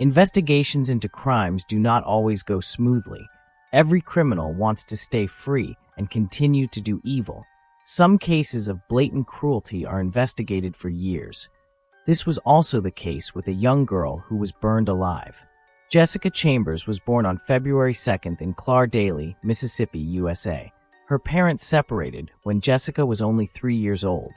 Investigations into crimes do not always go smoothly. Every criminal wants to stay free and continue to do evil. Some cases of blatant cruelty are investigated for years. This was also the case with a young girl who was burned alive. Jessica Chambers was born on February 2nd in Clarksdale, Mississippi, USA. Her parents separated when Jessica was only 3 years old.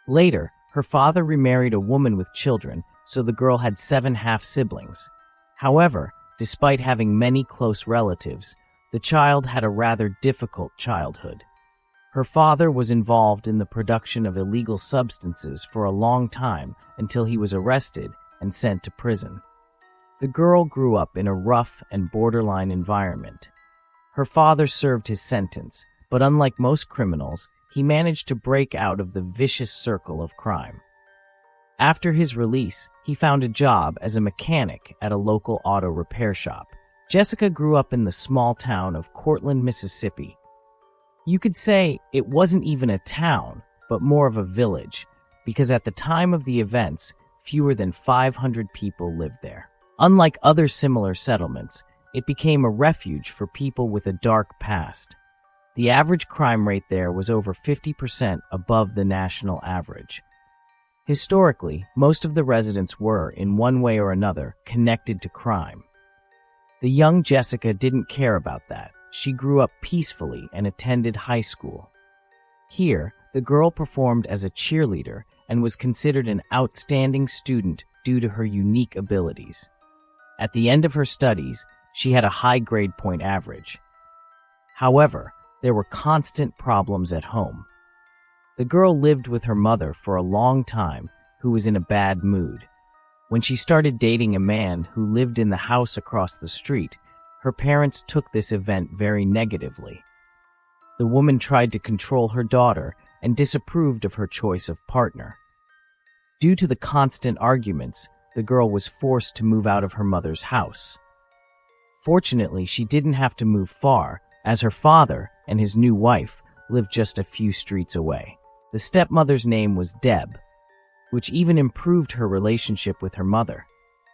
Later, her father remarried a woman with children, so the girl had 7 half-siblings. However, despite having many close relatives, the child had a rather difficult childhood. Her father was involved in the production of illegal substances for a long time until he was arrested and sent to prison. The girl grew up in a rough and borderline environment. Her father served his sentence, but unlike most criminals, he managed to break out of the vicious circle of crime. After his release, he found a job as a mechanic at a local auto repair shop. Jessica grew up in the small town of Cortland, Mississippi. You could say it wasn't even a town, but more of a village, because at the time of the events, fewer than 500 people lived there. Unlike other similar settlements, it became a refuge for people with a dark past. The average crime rate there was over 50% above the national average. Historically, most of the residents were, in one way or another, connected to crime. The young Jessica didn't care about that. She grew up peacefully and attended high school. Here, the girl performed as a cheerleader and was considered an outstanding student due to her unique abilities. At the end of her studies, she had a high grade point average. However, there were constant problems at home. The girl lived with her mother for a long time, who was in a bad mood. When she started dating a man who lived in the house across the street, her parents took this event very negatively. The woman tried to control her daughter and disapproved of her choice of partner. Due to the constant arguments, the girl was forced to move out of her mother's house. Fortunately, she didn't have to move far, as her father and his new wife lived just a few streets away. The stepmother's name was Deb, which even improved her relationship with her mother,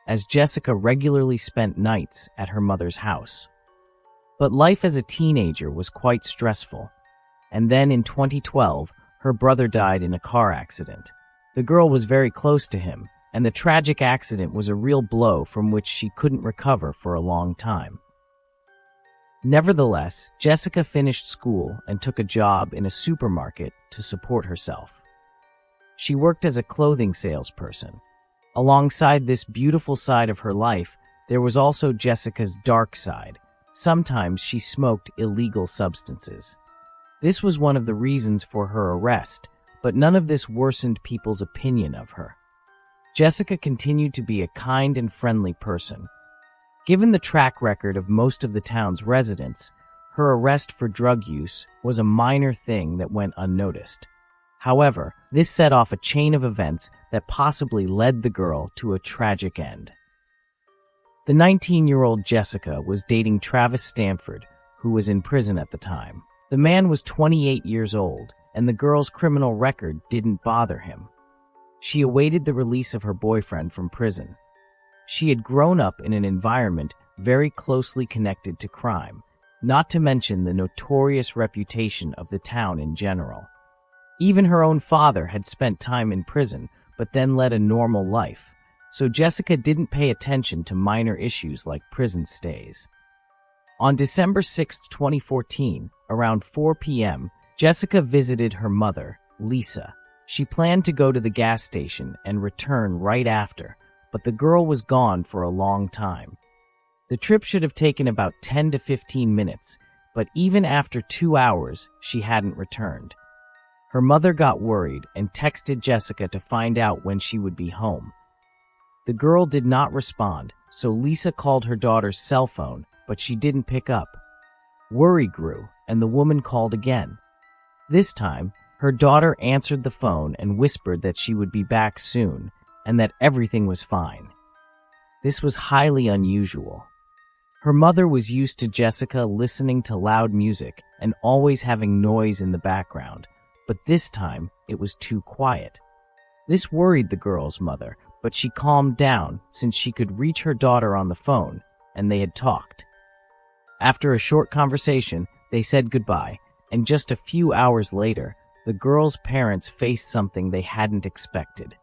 as Jessica regularly spent nights at her mother's house. But life as a teenager was quite stressful, and then in 2012, her brother died in a car accident. The girl was very close to him, and the tragic accident was a real blow from which she couldn't recover for a long time. Nevertheless, Jessica finished school and took a job in a supermarket to support herself. She worked as a clothing salesperson. Alongside this beautiful side of her life, there was also Jessica's dark side. Sometimes she smoked illegal substances. This was one of the reasons for her arrest, but none of this worsened people's opinion of her. Jessica continued to be a kind and friendly person. Given the track record of most of the town's residents, her arrest for drug use was a minor thing that went unnoticed. However, this set off a chain of events that possibly led the girl to a tragic end. The 19-year-old Jessica was dating Travis Stanford, who was in prison at the time. The man was 28 years old, and the girl's criminal record didn't bother him. She awaited the release of her boyfriend from prison. She had grown up in an environment very closely connected to crime, not to mention the notorious reputation of the town in general. Even her own father had spent time in prison, but then led a normal life, so Jessica didn't pay attention to minor issues like prison stays. On December 6, 2014, around 4 p.m., Jessica visited her mother, Lisa. She planned to go to the gas station and return right after, but the girl was gone for a long time. The trip should have taken about 10 to 15 minutes, but even after 2 hours, she hadn't returned. Her mother got worried and texted Jessica to find out when she would be home. The girl did not respond, so Lisa called her daughter's cell phone, but she didn't pick up. Worry grew, and the woman called again. This time, her daughter answered the phone and whispered that she would be back soon, and that everything was fine. This was highly unusual. Her mother was used to Jessica listening to loud music and always having noise in the background, but this time it was too quiet. This worried the girl's mother, but she calmed down since she could reach her daughter on the phone, and they had talked. After a short conversation, they said goodbye, and just a few hours later, the girl's parents faced something they hadn't expected.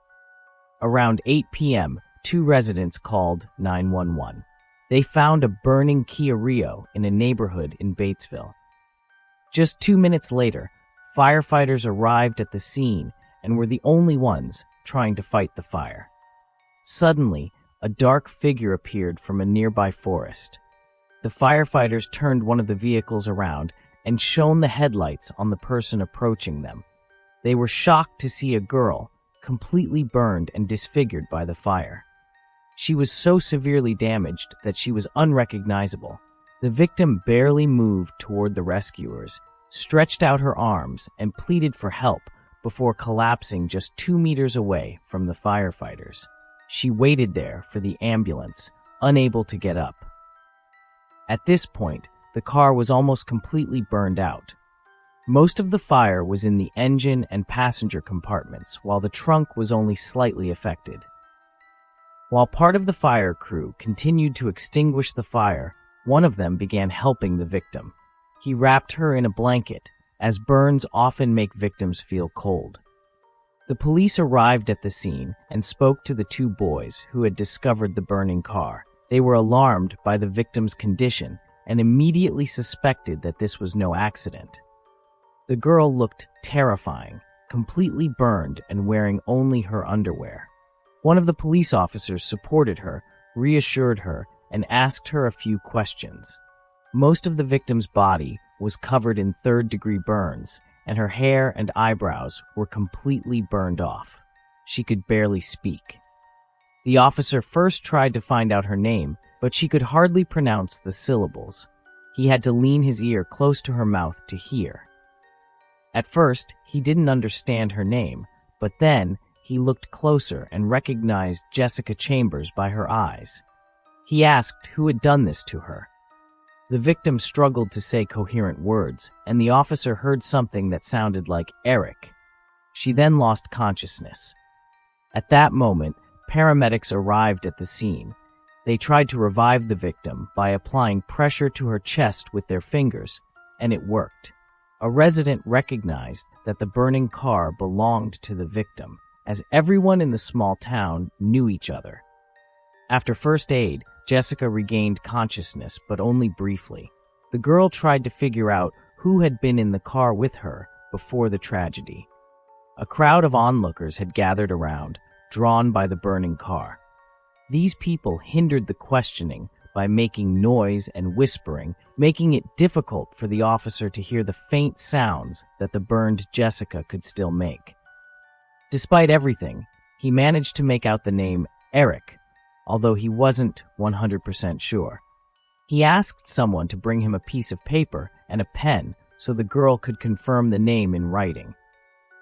Around 8 p.m., 2 residents called 911. They found a burning Kia Rio in a neighborhood in Batesville. Just 2 minutes later, firefighters arrived at the scene and were the only ones trying to fight the fire. Suddenly, a dark figure appeared from a nearby forest. The firefighters turned one of the vehicles around and shone the headlights on the person approaching them. They were shocked to see a girl, completely burned and disfigured by the fire. She was so severely damaged that she was unrecognizable. The victim barely moved toward the rescuers, stretched out her arms, and pleaded for help before collapsing just 2 meters away from the firefighters. She waited there for the ambulance, unable to get up. At this point, the car was almost completely burned out. Most of the fire was in the engine and passenger compartments, while the trunk was only slightly affected. While part of the fire crew continued to extinguish the fire, one of them began helping the victim. He wrapped her in a blanket, as burns often make victims feel cold. The police arrived at the scene and spoke to the 2 boys who had discovered the burning car. They were alarmed by the victim's condition and immediately suspected that this was no accident. The girl looked terrifying, completely burned and wearing only her underwear. One of the police officers supported her, reassured her, and asked her a few questions. Most of the victim's body was covered in third-degree burns, and her hair and eyebrows were completely burned off. She could barely speak. The officer first tried to find out her name, but she could hardly pronounce the syllables. He had to lean his ear close to her mouth to hear. At first, he didn't understand her name, but then he looked closer and recognized Jessica Chambers by her eyes. He asked who had done this to her. The victim struggled to say coherent words, and the officer heard something that sounded like Eric. She then lost consciousness. At that moment, paramedics arrived at the scene. They tried to revive the victim by applying pressure to her chest with their fingers, and it worked. A resident recognized that the burning car belonged to the victim, as everyone in the small town knew each other. After first aid, Jessica regained consciousness, but only briefly. The girl tried to figure out who had been in the car with her before the tragedy. A crowd of onlookers had gathered around, drawn by the burning car. These people hindered the questioning by making noise and whispering, making it difficult for the officer to hear the faint sounds that the burned Jessica could still make. Despite everything, he managed to make out the name Eric, although he wasn't 100% sure. He asked someone to bring him a piece of paper and a pen so the girl could confirm the name in writing.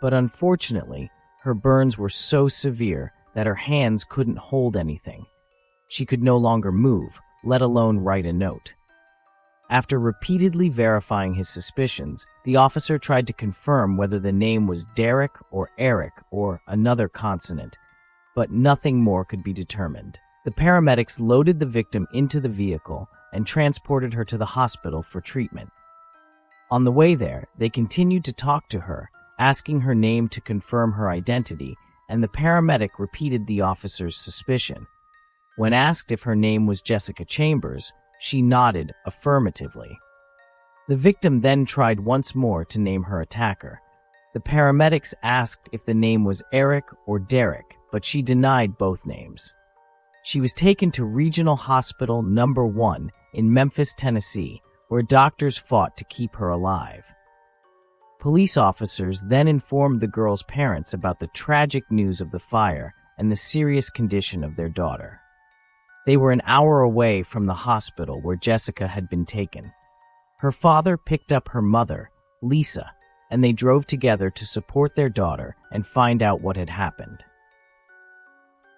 But unfortunately, her burns were so severe that her hands couldn't hold anything. She could no longer move, let alone write a note. After repeatedly verifying his suspicions, the officer tried to confirm whether the name was Derek or Eric or another consonant, but nothing more could be determined. The paramedics loaded the victim into the vehicle and transported her to the hospital for treatment. On the way there, they continued to talk to her, asking her name to confirm her identity, and the paramedic repeated the officer's suspicion. When asked if her name was Jessica Chambers, she nodded affirmatively. The victim then tried once more to name her attacker. The paramedics asked if the name was Eric or Derek, but she denied both names. She was taken to Regional Hospital No. 1 in Memphis, Tennessee, where doctors fought to keep her alive. Police officers then informed the girl's parents about the tragic news of the fire and the serious condition of their daughter. They were an hour away from the hospital where Jessica had been taken. Her father picked up her mother, Lisa, and they drove together to support their daughter and find out what had happened.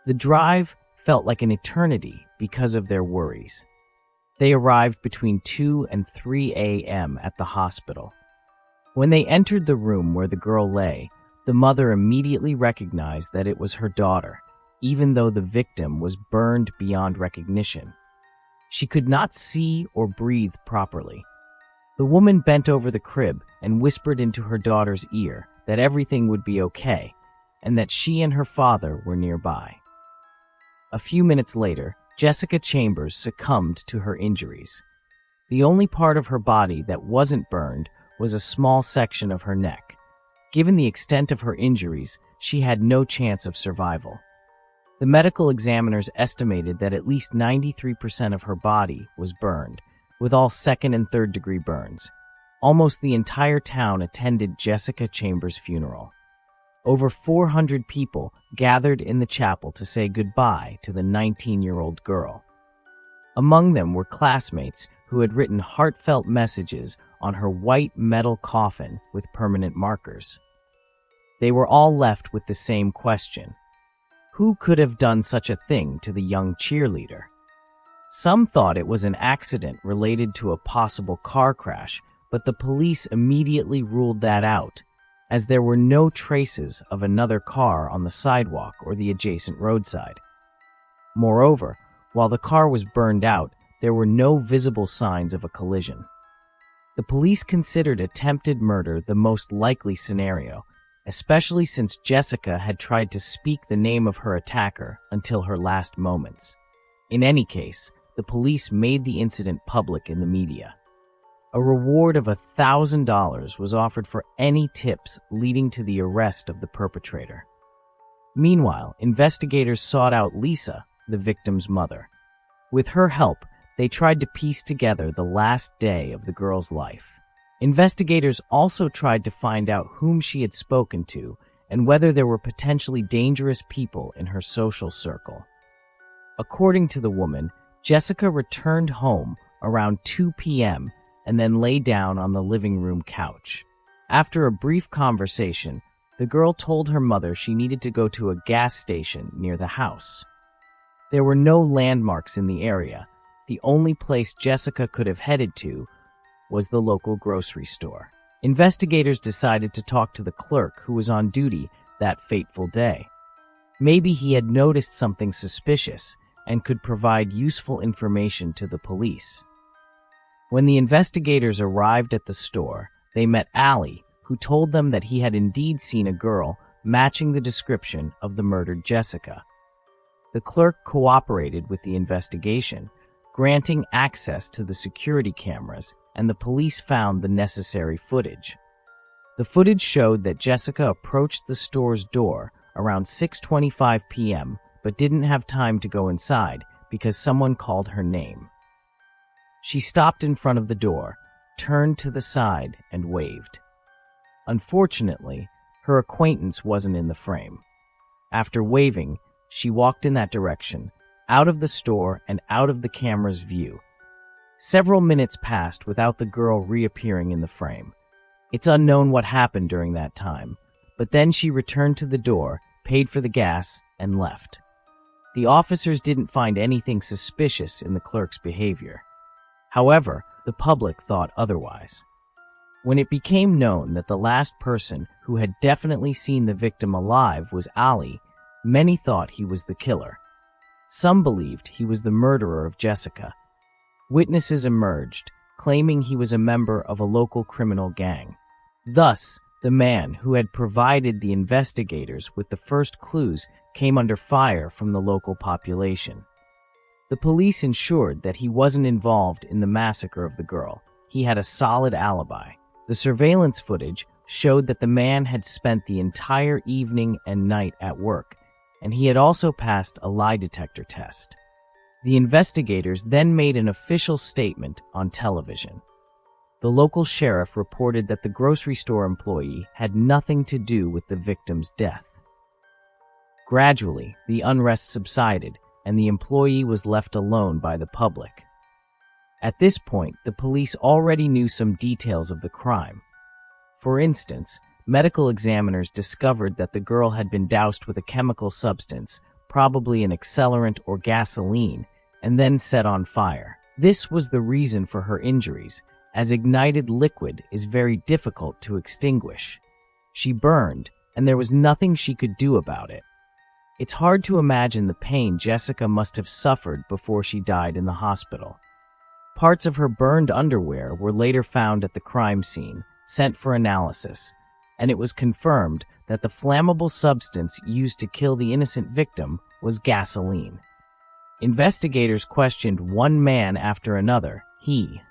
The drive felt like an eternity because of their worries. They arrived between 2 and 3 a.m. at the hospital. When they entered the room where the girl lay, the mother immediately recognized that it was her daughter. even though the victim was burned beyond recognition. She could not see or breathe properly. The woman bent over the crib and whispered into her daughter's ear that everything would be okay and that she and her father were nearby. A few minutes later, Jessica Chambers succumbed to her injuries. The only part of her body that wasn't burned was a small section of her neck. Given the extent of her injuries, she had no chance of survival. The medical examiners estimated that at least 93% of her body was burned, with all second and third degree burns. Almost the entire town attended Jessica Chambers' funeral. Over 400 people gathered in the chapel to say goodbye to the 19-year-old girl. Among them were classmates who had written heartfelt messages on her white metal coffin with permanent markers. They were all left with the same question: who could have done such a thing to the young cheerleader? Some thought it was an accident related to a possible car crash, but the police immediately ruled that out, as there were no traces of another car on the sidewalk or the adjacent roadside. Moreover, while the car was burned out, there were no visible signs of a collision. The police considered attempted murder the most likely scenario, especially since Jessica had tried to speak the name of her attacker until her last moments. In any case, the police made the incident public in the media. A reward of $1,000 was offered for any tips leading to the arrest of the perpetrator. Meanwhile, investigators sought out Lisa, the victim's mother. With her help, they tried to piece together the last day of the girl's life. Investigators also tried to find out whom she had spoken to and whether there were potentially dangerous people in her social circle. According to the woman, Jessica returned home around 2 p.m. and then lay down on the living room couch. After a brief conversation, the girl told her mother she needed to go to a gas station near the house. There were no landmarks in the area. The only place Jessica could have headed to was the local grocery store. Investigators decided to talk to the clerk who was on duty that fateful day. Maybe he had noticed something suspicious and could provide useful information to the police. When the investigators arrived at the store, they met Allie, who told them that he had indeed seen a girl matching the description of the murdered Jessica. The clerk cooperated with the investigation, granting access to the security cameras, and the police found the necessary footage. The footage showed that Jessica approached the store's door around 6:25 p.m., but didn't have time to go inside because someone called her name. She stopped in front of the door, turned to the side, and waved. Unfortunately, her acquaintance wasn't in the frame. After waving, she walked in that direction, out of the store and out of the camera's view. Several minutes passed without the girl reappearing in the frame. It's unknown what happened during that time, but then she returned to the door, paid for the gas, and left. The officers didn't find anything suspicious in the clerk's behavior. However, the public thought otherwise. When it became known that the last person who had definitely seen the victim alive was Ali, many thought he was the killer. Some believed he was the murderer of Jessica. Witnesses emerged, claiming he was a member of a local criminal gang. Thus, the man who had provided the investigators with the first clues came under fire from the local population. The police ensured that he wasn't involved in the massacre of the girl. He had a solid alibi. The surveillance footage showed that the man had spent the entire evening and night at work, and he had also passed a lie detector test. The investigators then made an official statement on television. The local sheriff reported that the grocery store employee had nothing to do with the victim's death. Gradually, the unrest subsided, and the employee was left alone by the public. At this point, the police already knew some details of the crime. For instance, medical examiners discovered that the girl had been doused with a chemical substance, probably an accelerant or gasoline, and then set on fire. This was the reason for her injuries, as ignited liquid is very difficult to extinguish. She burned, and there was nothing she could do about it. It's hard to imagine the pain Jessica must have suffered before she died in the hospital. Parts of her burned underwear were later found at the crime scene, sent for analysis, and it was confirmed that the flammable substance used to kill the innocent victim was gasoline. Investigators questioned one man after another,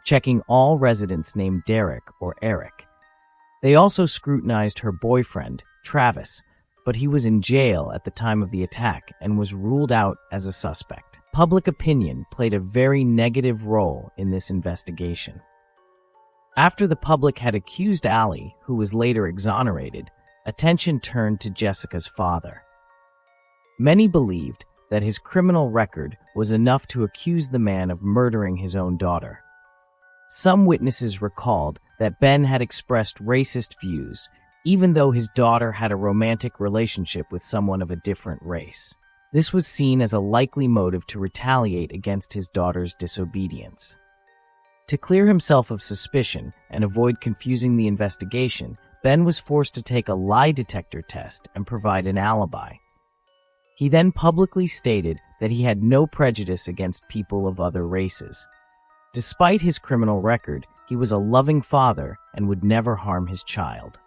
checking all residents named Derek or Eric. They also scrutinized her boyfriend, Travis, but he was in jail at the time of the attack and was ruled out as a suspect. Public opinion played a very negative role in this investigation. After the public had accused Ali, who was later exonerated, attention turned to Jessica's father. Many believed that his criminal record was enough to accuse the man of murdering his own daughter. Some witnesses recalled that Ben had expressed racist views, even though his daughter had a romantic relationship with someone of a different race. This was seen as a likely motive to retaliate against his daughter's disobedience. To clear himself of suspicion and avoid confusing the investigation, Ben was forced to take a lie detector test and provide an alibi. He then publicly stated that he had no prejudice against people of other races. Despite his criminal record, he was a loving father and would never harm his child.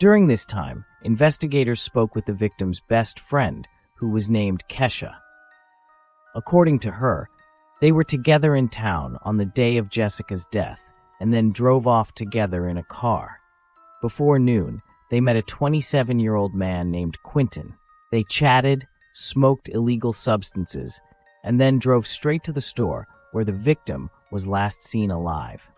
During this time, investigators spoke with the victim's best friend, who was named Kesha. According to her, they were together in town on the day of Jessica's death and then drove off together in a car. Before noon, they met a 27-year-old man named Quentin. They chatted, smoked illegal substances, and then drove straight to the store where the victim was last seen alive.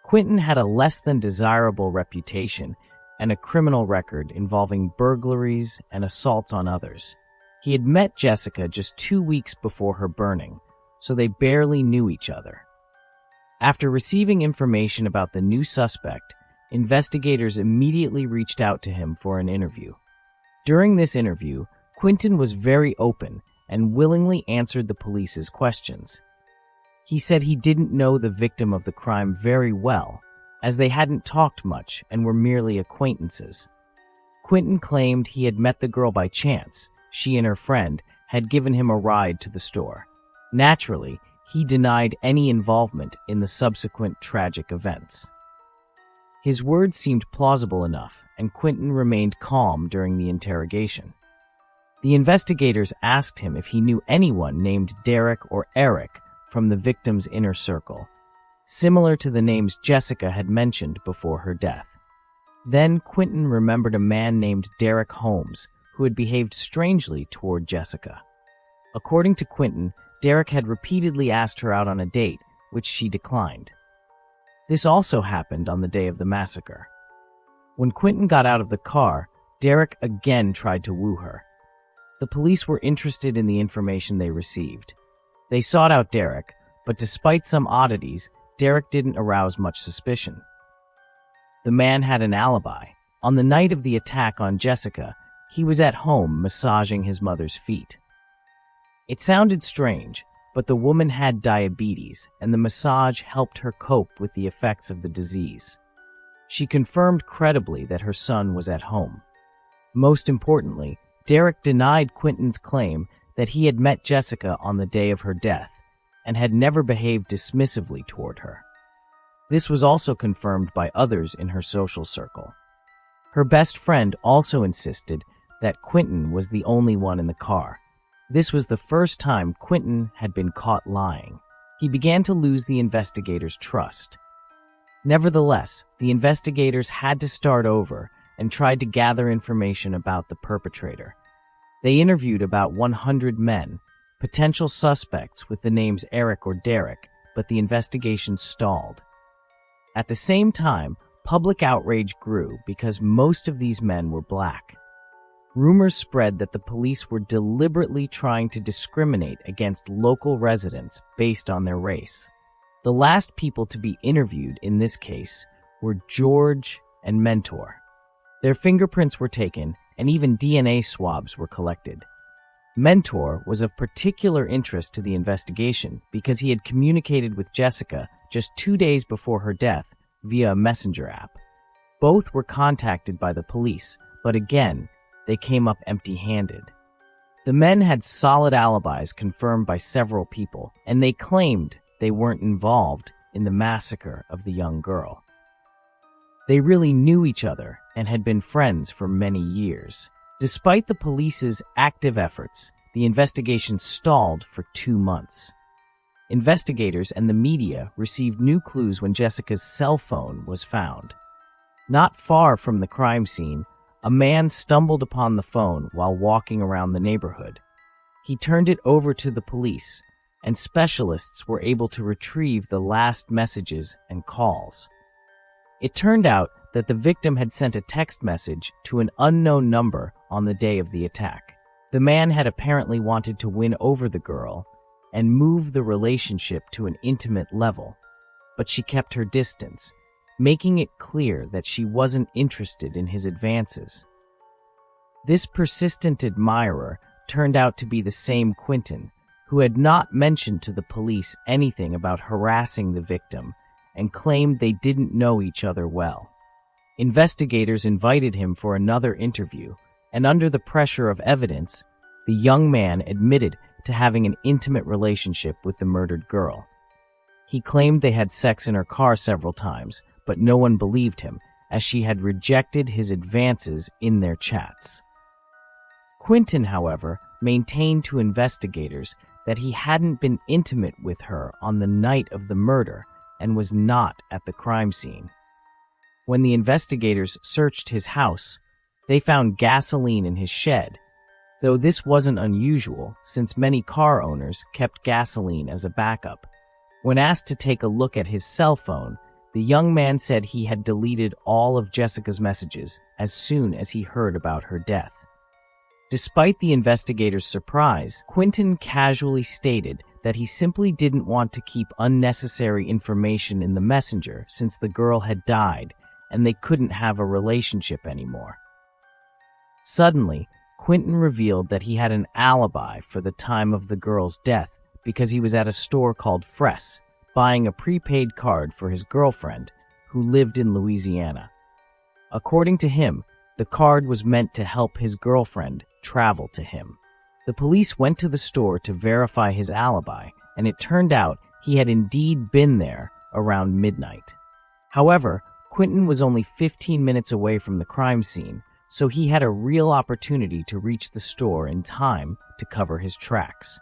Quentin had a less than desirable reputation and a criminal record involving burglaries and assaults on others. He had met Jessica just 2 weeks before her burning, so they barely knew each other. After receiving information about the new suspect, investigators immediately reached out to him for an interview. During this interview, Quentin was very open and willingly answered the police's questions. He said he didn't know the victim of the crime very well, as they hadn't talked much and were merely acquaintances. Quentin claimed he had met the girl by chance. She and her friend had given him a ride to the store. Naturally, he denied any involvement in the subsequent tragic events. His words seemed plausible enough, and Quentin remained calm during the interrogation. The investigators asked him if he knew anyone named Derek or Eric from the victim's inner circle, similar to the names Jessica had mentioned before her death. Then Quentin remembered a man named Derek Holmes, who had behaved strangely toward Jessica. According to Quentin, Derek had repeatedly asked her out on a date, which she declined. This also happened on the day of the massacre. When Quentin got out of the car, Derek again tried to woo her. The police were interested in the information they received. They sought out Derek, but despite some oddities, Derek didn't arouse much suspicion. The man had an alibi. On the night of the attack on Jessica, he was at home massaging his mother's feet. It sounded strange, but the woman had diabetes, and the massage helped her cope with the effects of the disease. She confirmed credibly that her son was at home. Most importantly, Derek denied Quentin's claim that he had met Jessica on the day of her death and had never behaved dismissively toward her. This was also confirmed by others in her social circle. Her best friend also insisted that Quentin was the only one in the car. This was the first time Quentin had been caught lying. He began to lose the investigators' trust. Nevertheless, the investigators had to start over and tried to gather information about the perpetrator. They interviewed about 100 men, potential suspects with the names Eric or Derek, but the investigation stalled. At the same time, public outrage grew because most of these men were black. Rumors spread that the police were deliberately trying to discriminate against local residents based on their race. The last people to be interviewed in this case were George and Mentor. Their fingerprints were taken, and even DNA swabs were collected. Mentor was of particular interest to the investigation because he had communicated with Jessica just 2 days before her death via a messenger app. Both were contacted by the police, but again, they came up empty-handed. The men had solid alibis confirmed by several people, and they claimed they weren't involved in the massacre of the young girl. They really knew each other and had been friends for many years. Despite the police's active efforts, the investigation stalled for 2 months. Investigators and the media received new clues when Jessica's cell phone was found. Not far from the crime scene, a man stumbled upon the phone while walking around the neighborhood. He turned it over to the police, and specialists were able to retrieve the last messages and calls. It turned out that the victim had sent a text message to an unknown number on the day of the attack. The man had apparently wanted to win over the girl and move the relationship to an intimate level, but she kept her distance, making it clear that she wasn't interested in his advances. This persistent admirer turned out to be the same Quentin, who had not mentioned to the police anything about harassing the victim and claimed they didn't know each other well. Investigators invited him for another interview, and under the pressure of evidence, the young man admitted to having an intimate relationship with the murdered girl. He claimed they had sex in her car several times, but no one believed him, as she had rejected his advances in their chats. Quentin, however, maintained to investigators that he hadn't been intimate with her on the night of the murder and was not at the crime scene. When the investigators searched his house, they found gasoline in his shed, though this wasn't unusual since many car owners kept gasoline as a backup. When asked to take a look at his cell phone, the young man said he had deleted all of Jessica's messages as soon as he heard about her death. Despite the investigators' surprise, Quentin casually stated that he simply didn't want to keep unnecessary information in the messenger since the girl had died and they couldn't have a relationship anymore. Suddenly, Quentin revealed that he had an alibi for the time of the girl's death because he was at a store called Fress, buying a prepaid card for his girlfriend, who lived in Louisiana. According to him, the card was meant to help his girlfriend travel to him. The police went to the store to verify his alibi, and it turned out he had indeed been there around midnight. However, Quentin was only 15 minutes away from the crime scene, so he had a real opportunity to reach the store in time to cover his tracks.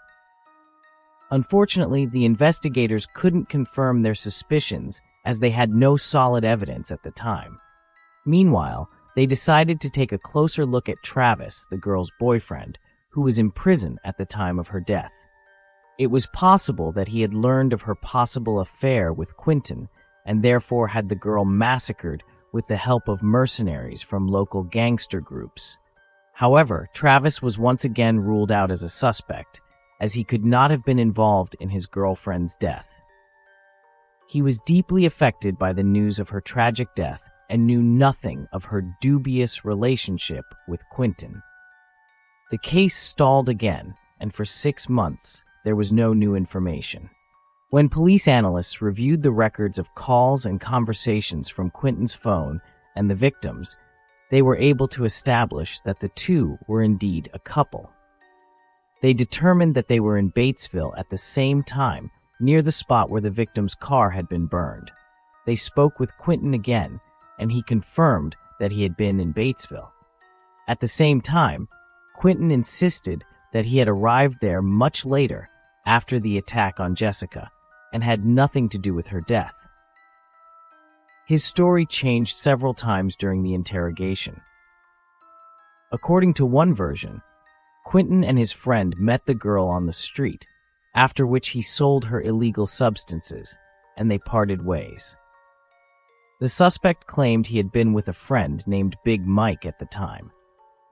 Unfortunately, the investigators couldn't confirm their suspicions as they had no solid evidence at the time. Meanwhile, they decided to take a closer look at Travis, the girl's boyfriend, who was in prison at the time of her death. It was possible that he had learned of her possible affair with Quentin and therefore had the girl massacred with the help of mercenaries from local gangster groups. However, Travis was once again ruled out as a suspect, as he could not have been involved in his girlfriend's death. He was deeply affected by the news of her tragic death and knew nothing of her dubious relationship with Quentin. The case stalled again, and for 6 months, there was no new information. When police analysts reviewed the records of calls and conversations from Quentin's phone and the victims, they were able to establish that the two were indeed a couple. They determined that they were in Batesville at the same time, near the spot where the victim's car had been burned. They spoke with Quentin again, and he confirmed that he had been in Batesville. At the same time, Quentin insisted that he had arrived there much later, after the attack on Jessica, and had nothing to do with her death. His story changed several times during the interrogation. According to one version, Quentin and his friend met the girl on the street, after which he sold her illegal substances, and they parted ways. The suspect claimed he had been with a friend named Big Mike at the time.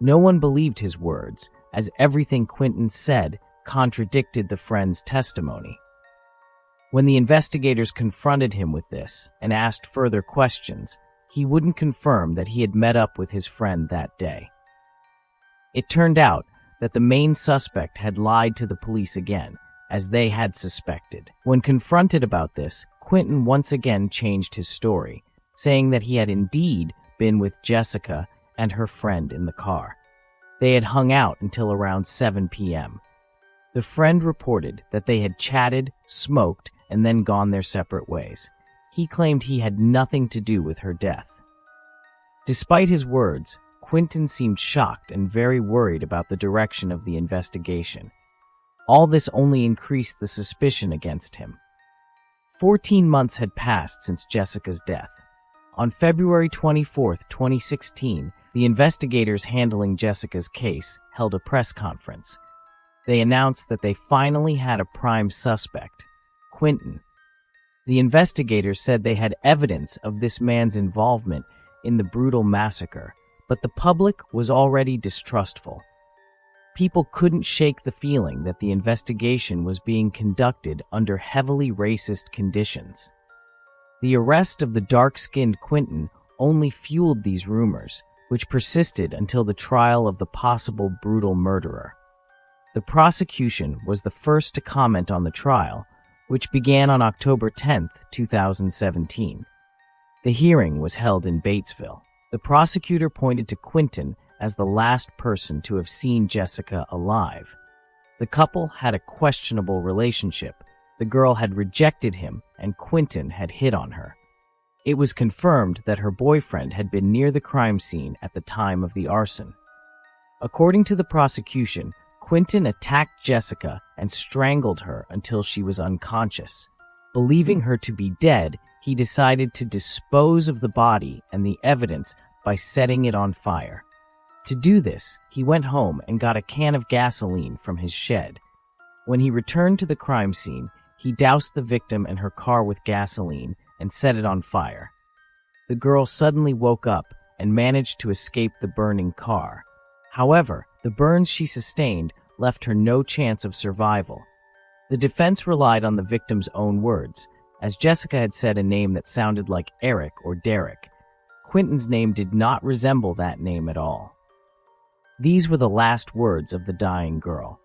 No one believed his words, as everything Quentin said contradicted the friend's testimony. When the investigators confronted him with this and asked further questions, he wouldn't confirm that he had met up with his friend that day. It turned out that the main suspect had lied to the police again, as they had suspected. When confronted about this, Quentin once again changed his story, saying that he had indeed been with Jessica and her friend in the car. They had hung out until around 7 p.m. The friend reported that they had chatted, smoked, and then gone their separate ways. He claimed he had nothing to do with her death. Despite his words, Quentin seemed shocked and very worried about the direction of the investigation. All this only increased the suspicion against him. 14 months had passed since Jessica's death. On February 24, 2016, the investigators handling Jessica's case held a press conference. They announced that they finally had a prime suspect, Quentin. The investigators said they had evidence of this man's involvement in the brutal massacre, but the public was already distrustful. People couldn't shake the feeling that the investigation was being conducted under heavily racist conditions. The arrest of the dark-skinned Quentin only fueled these rumors, which persisted until the trial of the possible brutal murderer. The prosecution was the first to comment on the trial, which began on October 10, 2017. The hearing was held in Batesville. The prosecutor pointed to Quentin as the last person to have seen Jessica alive. The couple had a questionable relationship. The girl had rejected him, and Quentin had hit on her. It was confirmed that her boyfriend had been near the crime scene at the time of the arson. According to the prosecution, Quentin attacked Jessica and strangled her until she was unconscious. Believing her to be dead, he decided to dispose of the body and the evidence by setting it on fire. To do this, he went home and got a can of gasoline from his shed. When he returned to the crime scene, he doused the victim and her car with gasoline and set it on fire. The girl suddenly woke up and managed to escape the burning car. However, the burns she sustained left her no chance of survival. The defense relied on the victim's own words, as Jessica had said a name that sounded like Eric or Derek. Quentin's name did not resemble that name at all. These were the last words of the dying girl.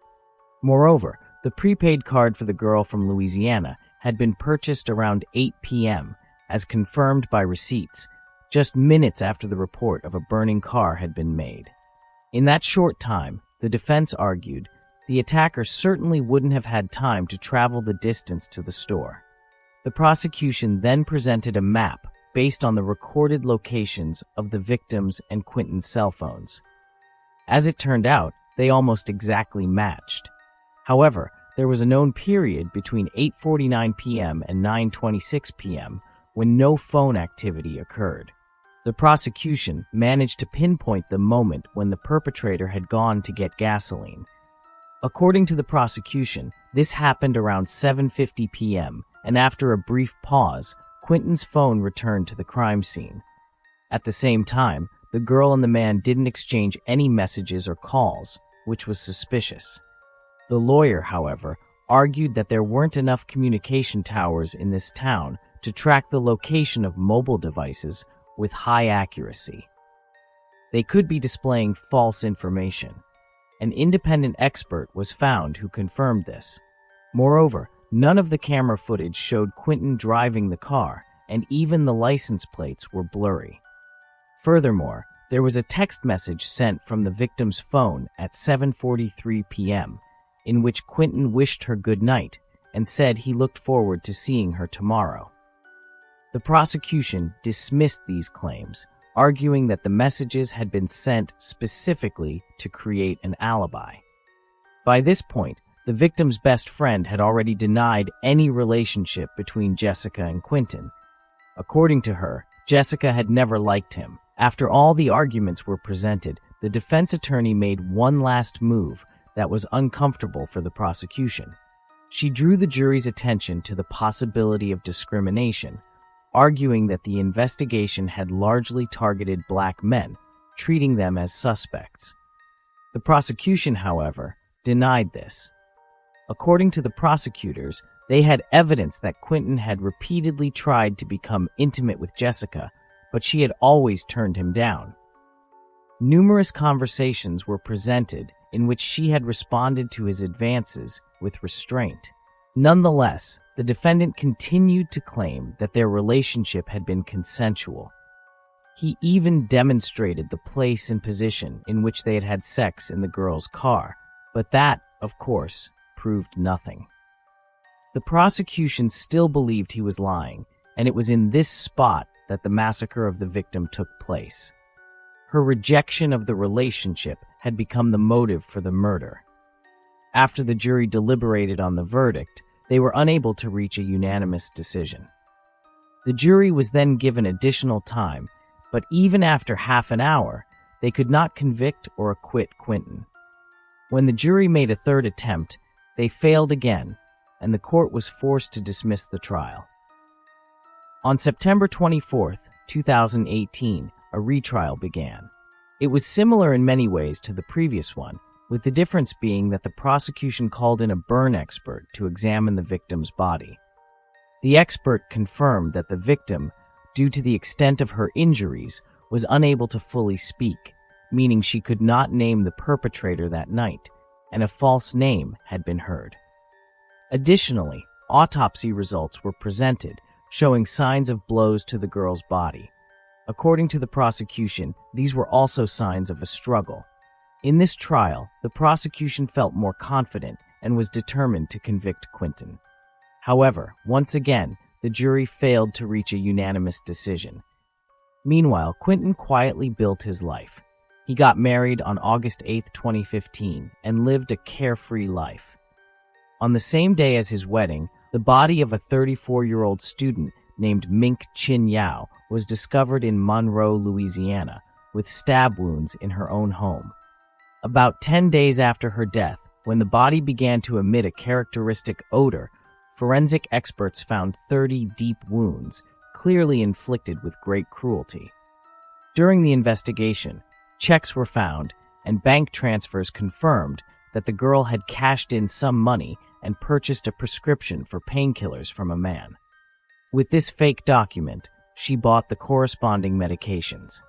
Moreover, the prepaid card for the girl from Louisiana had been purchased around 8 p.m., as confirmed by receipts, just minutes after the report of a burning car had been made. In that short time, the defense argued, the attacker certainly wouldn't have had time to travel the distance to the store. The prosecution then presented a map based on the recorded locations of the victims and Quentin's cell phones. As it turned out, they almost exactly matched. However, there was a known period between 8:49 p.m. and 9:26 p.m. when no phone activity occurred. The prosecution managed to pinpoint the moment when the perpetrator had gone to get gasoline. According to the prosecution, this happened around 7:50 p.m., and after a brief pause, Quentin's phone returned to the crime scene. At the same time, the girl and the man didn't exchange any messages or calls, which was suspicious. The lawyer, however, argued that there weren't enough communication towers in this town to track the location of mobile devices with high accuracy. They could be displaying false information. An independent expert was found who confirmed this. Moreover, none of the camera footage showed Quentin driving the car, and even the license plates were blurry. Furthermore, there was a text message sent from the victim's phone at 7:43 p.m., in which Quentin wished her good night and said he looked forward to seeing her tomorrow. The prosecution dismissed these claims, arguing that the messages had been sent specifically to create an alibi. By this point, the victim's best friend had already denied any relationship between Jessica and Quentin. According to her, Jessica had never liked him. After all the arguments were presented, the defense attorney made one last move that was uncomfortable for the prosecution. She drew the jury's attention to the possibility of discrimination, arguing that the investigation had largely targeted black men, treating them as suspects. The prosecution, however, denied this. According to the prosecutors, they had evidence that Quentin had repeatedly tried to become intimate with Jessica, but she had always turned him down. Numerous conversations were presented in which she had responded to his advances with restraint. Nonetheless, the defendant continued to claim that their relationship had been consensual. He even demonstrated the place and position in which they had had sex in the girl's car, but that, of course, proved nothing. The prosecution still believed he was lying, and it was in this spot that the massacre of the victim took place. Her rejection of the relationship had become the motive for the murder. After the jury deliberated on the verdict, they were unable to reach a unanimous decision. The jury was then given additional time, but even after half an hour, they could not convict or acquit Quentin. When the jury made a third attempt, they failed again, and the court was forced to dismiss the trial. On September 24, 2018, a retrial began. It was similar in many ways to the previous one, with the difference being that the prosecution called in a burn expert to examine the victim's body. The expert confirmed that the victim, due to the extent of her injuries, was unable to fully speak, meaning she could not name the perpetrator that night, and a false name had been heard. Additionally, autopsy results were presented, showing signs of blows to the girl's body. According to the prosecution, these were also signs of a struggle. In this trial, the prosecution felt more confident and was determined to convict Quentin. However, once again, the jury failed to reach a unanimous decision. Meanwhile, Quentin quietly built his life. He got married on August 8, 2015, and lived a carefree life. On the same day as his wedding, the body of a 34-year-old student named Mink Chin Yao was discovered in Monroe, Louisiana, with stab wounds in her own home. About 10 days after her death, when the body began to emit a characteristic odor, forensic experts found 30 deep wounds, clearly inflicted with great cruelty. During the investigation, checks were found, and bank transfers confirmed that the girl had cashed in some money and purchased a prescription for painkillers from a man. With this fake document, she bought the corresponding medications.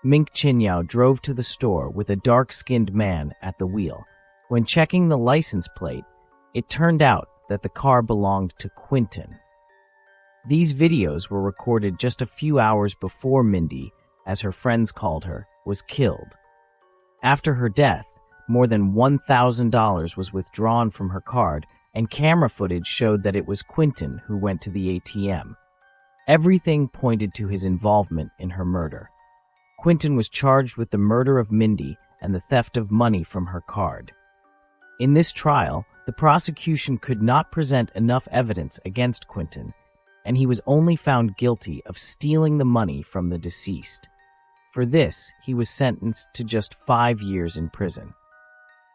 Mink Chin Yao drove to the store with a dark-skinned man at the wheel. When checking the license plate, it turned out that the car belonged to Quentin. These videos were recorded just a few hours before Mindy, as her friends called her, was killed. After her death, more than $1,000 was withdrawn from her card, and camera footage showed that it was Quentin who went to the ATM. Everything pointed to his involvement in her murder. Quentin was charged with the murder of Mindy and the theft of money from her card. In this trial, the prosecution could not present enough evidence against Quentin, and he was only found guilty of stealing the money from the deceased. For this, he was sentenced to just 5 years in prison.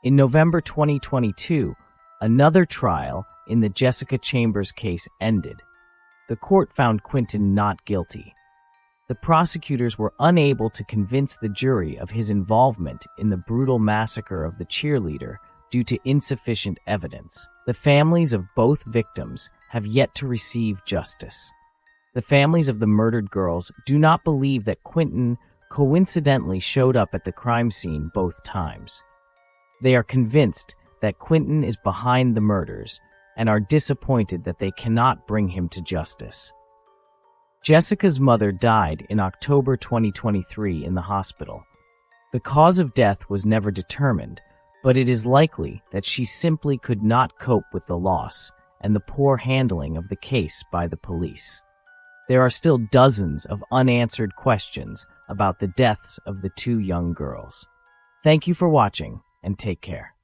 In November 2022, another trial in the Jessica Chambers case ended. The court found Quentin not guilty. The prosecutors were unable to convince the jury of his involvement in the brutal massacre of the cheerleader due to insufficient evidence. The families of both victims have yet to receive justice. The families of the murdered girls do not believe that Quentin coincidentally showed up at the crime scene both times. They are convinced that Quentin is behind the murders and are disappointed that they cannot bring him to justice. Jessica's mother died in October 2023 in the hospital. The cause of death was never determined, but it is likely that she simply could not cope with the loss and the poor handling of the case by the police. There are still dozens of unanswered questions about the deaths of the two young girls. Thank you for watching, and take care.